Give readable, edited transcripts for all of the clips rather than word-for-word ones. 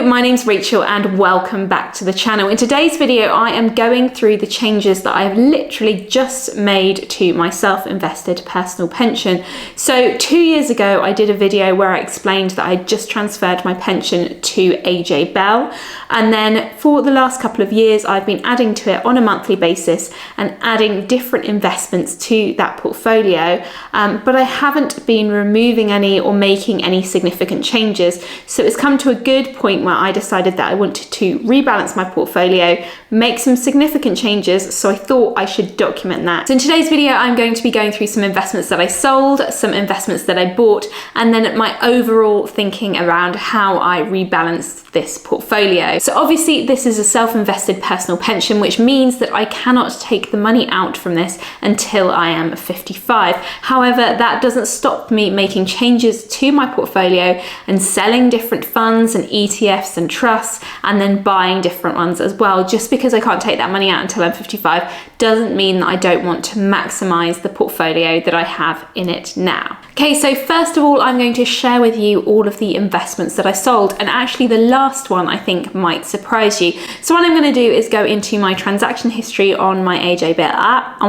Hello, my name's Rachel and welcome back to the channel. In today's video, I am going through the changes that I have literally just made to my self-invested personal pension. So 2 years ago, I did a video where I explained that I just transferred my pension to AJ Bell. And then for the last couple of years, I've been adding to it on a monthly basis and adding different investments to that portfolio. But I haven't been removing any or making any significant changes. So it's come to a good point where I decided that I wanted to rebalance my portfolio, make some significant changes, so I thought I should document that. So in today's video, I'm going to be going through some investments that I sold, some investments that I bought, and then my overall thinking around how I rebalanced this portfolio. So obviously this is a self-invested personal pension, which means that I cannot take the money out from this until I am 55. However, that doesn't stop me making changes to my portfolio and selling different funds and ETFs and trusts and then buying different ones as well. Just because I can't take that money out until I'm 55 doesn't mean that I don't want to maximize the portfolio that I have in it now. Okay, so first of all, I'm going to share with you all of the investments that I sold, and actually the last one I think might surprise you. So what I'm going to do is go into my transaction history on my AJ Bell app.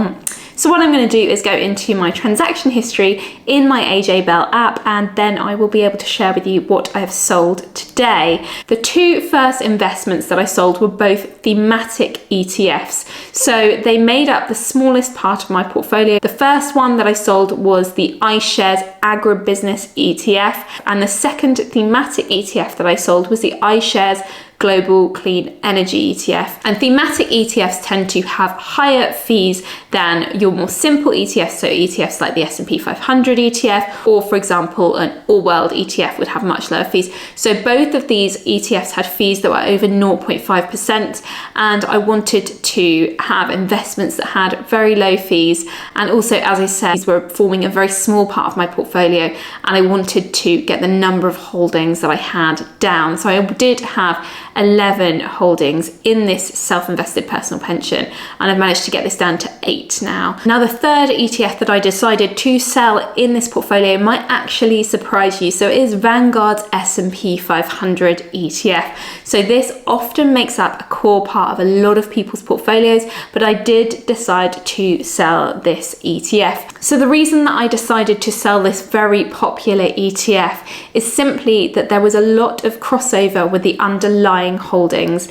So what I'm going to do is go into my transaction history in my AJ Bell app, and then I will be able to share with you what I have sold today. The two first investments that I sold were both thematic ETFs. So they made up the smallest part of my portfolio. The first one that I sold was the iShares Agribusiness ETF, and the second thematic ETF that I sold was the iShares Global Clean Energy ETF. And thematic ETFs tend to have higher fees than your more simple ETFs, so ETFs like the S&P 500 ETF, or for example, an all-world ETF would have much lower fees. So both of these ETFs had fees that were over 0.5%, and I wanted to have investments that had very low fees. And also, as I said, these were forming a very small part of my portfolio, and I wanted to get the number of holdings that I had down. So I did have 11 holdings in this self-invested personal pension, and I've managed to get this down to 8 now. Now, the third ETF that I decided to sell in this portfolio might actually surprise you. So it is Vanguard's S&P 500 ETF. So this often makes up a core part of a lot of people's portfolios, but I did decide to sell this ETF. So the reason that I decided to sell this very popular ETF is simply that there was a lot of crossover with the underlying holdings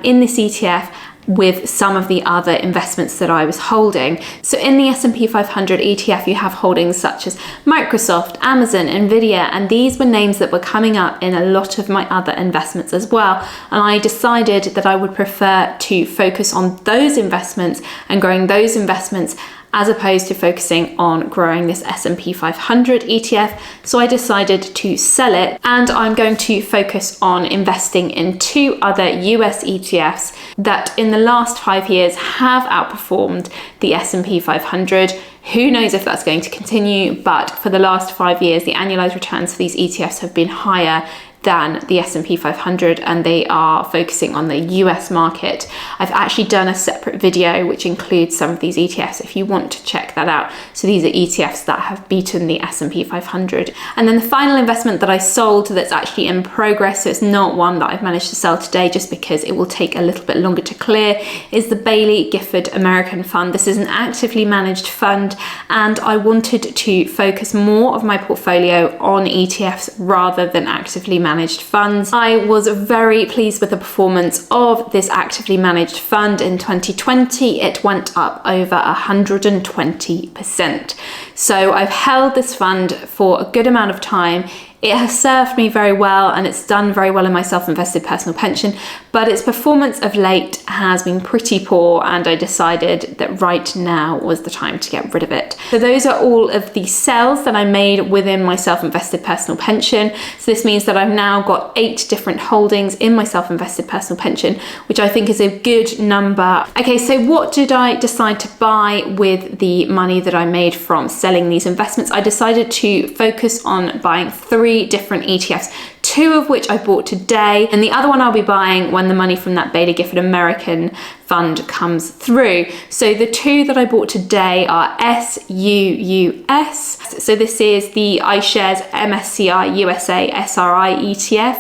in this ETF with some of the other investments that I was holding. So in the S&P 500 ETF, you have holdings such as Microsoft, Amazon, Nvidia, and these were names that were coming up in a lot of my other investments as well. And I decided that I would prefer to focus on those investments and growing those investments as opposed to focusing on growing this S&P 500 ETF. So I decided to sell it, and I'm going to focus on investing in two other US ETFs that in the last 5 years have outperformed the S&P 500. Who knows if that's going to continue, but for the last 5 years, the annualized returns for these ETFs have been higher than the S&P 500, and they are focusing on the US market. I've actually done a separate video which includes some of these ETFs if you want to check that out. So these are ETFs that have beaten the S&P 500. And then the final investment that I sold that's actually in progress, so it's not one that I've managed to sell today just because it will take a little bit longer to clear, is the Bailey Gifford American Fund. This is an actively managed fund, and I wanted to focus more of my portfolio on ETFs rather than actively managed funds. I was very pleased with the performance of this actively managed fund in 2020. It went up over 120%. So I've held this fund for a good amount of time. It has served me very well, and it's done very well in my self-invested personal pension, but its performance of late has been pretty poor, and I decided that right now was the time to get rid of it. So those are all of the sales that I made within my self-invested personal pension. So this means that I've now got 8 different holdings in my self-invested personal pension, which I think is a good number. Okay, so what did I decide to buy with the money that I made from selling these investments? I decided to focus on buying 3 different ETFs, 2 of which I bought today, and the other one I'll be buying when the money from that Bailey Gifford American fund comes through. So the two that I bought today are SUUS. So this is the iShares MSCI USA SRI ETF,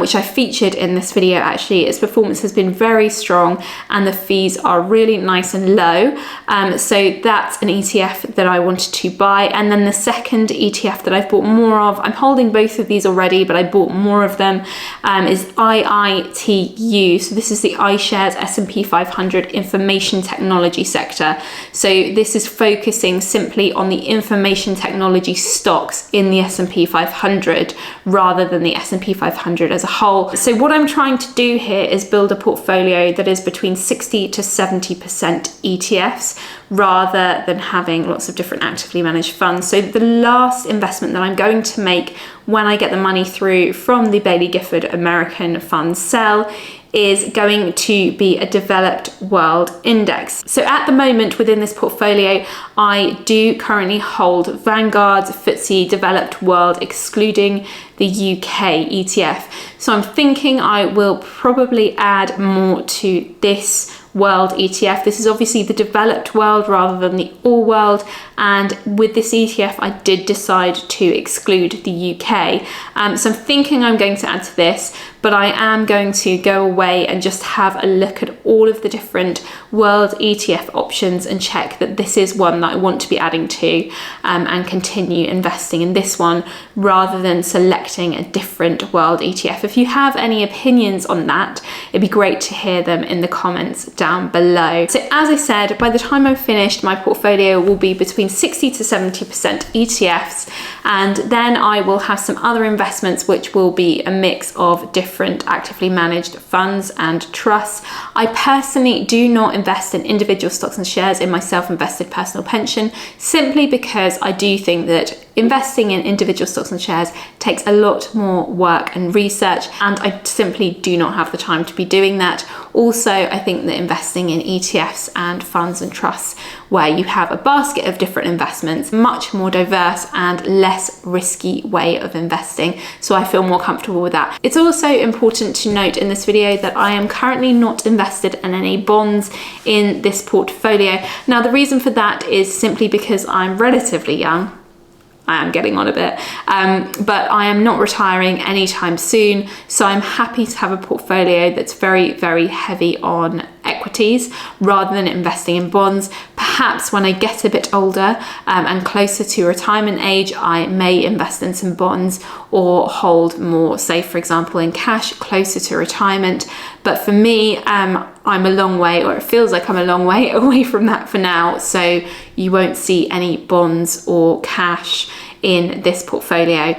which I featured in this video. Actually, its performance has been very strong and the fees are really nice and low. So that's an ETF that I wanted to buy. And then the second ETF that I've bought more of, I'm holding both of these already, but I bought more of them, is IITU. So this is the iShares S&P 500 information technology sector. So this is focusing simply on the information technology stocks in the S&P 500 rather than the S&P 500 as a whole. So what I'm trying to do here is build a portfolio that is between 60 to 70% ETFs rather than having lots of different actively managed funds. So the last investment that I'm going to make when I get the money through from the Baillie Gifford American Fund sell is going to be a developed world index. So at the moment within this portfolio, I do currently hold Vanguard's FTSE Developed World, excluding the UK ETF. So I'm thinking I will probably add more to this world ETF. This is obviously the developed world rather than the all world, and with this ETF I did decide to exclude the UK. So I'm thinking I'm going to add to this, but I am going to go away and just have a look at all of the different world ETF options and check that this is one that I want to be adding to, and continue investing in this one rather than selecting a different world ETF. If you have any opinions on that, it'd be great to hear them in the comments down below. So as I said, by the time I'm finished, my portfolio will be between 60 to 70% ETFs, and then I will have some other investments which will be a mix of different actively managed funds and trusts. I personally do not invest in individual stocks and shares in my self-invested personal pension, simply because I do think that investing in individual stocks and shares takes a lot more work and research, and I simply do not have the time to be doing that. Also, I think that investing in ETFs and funds and trusts, where you have a basket of different investments, much more diverse and less risky way of investing. So I feel more comfortable with that. It's also important to note in this video that I am currently not invested in any bonds in this portfolio. Now, the reason for that is simply because I'm relatively young. I am getting on a bit, but I am not retiring anytime soon. So I'm happy to have a portfolio that's very, very heavy on equities rather than investing in bonds. Perhaps when I get a bit older and closer to retirement age, I may invest in some bonds or hold more, say for example, in cash closer to retirement. But for me, I'm a long way, or it feels like I'm a long way away from that for now. So you won't see any bonds or cash in this portfolio.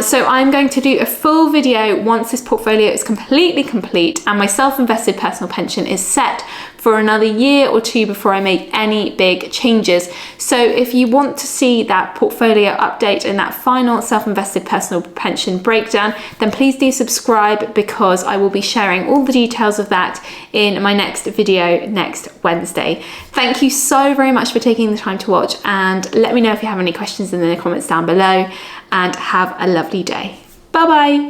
So I'm going to do a full video once this portfolio is completely complete and my self-invested personal pension is set for another year or two before I make any big changes. So if you want to see that portfolio update and that final self-invested personal pension breakdown, then please do subscribe, because I will be sharing all the details of that in my next video next Wednesday. Thank you so very much for taking the time to watch, and let me know if you have any questions in the comments down below, and have a lovely day. Bye bye.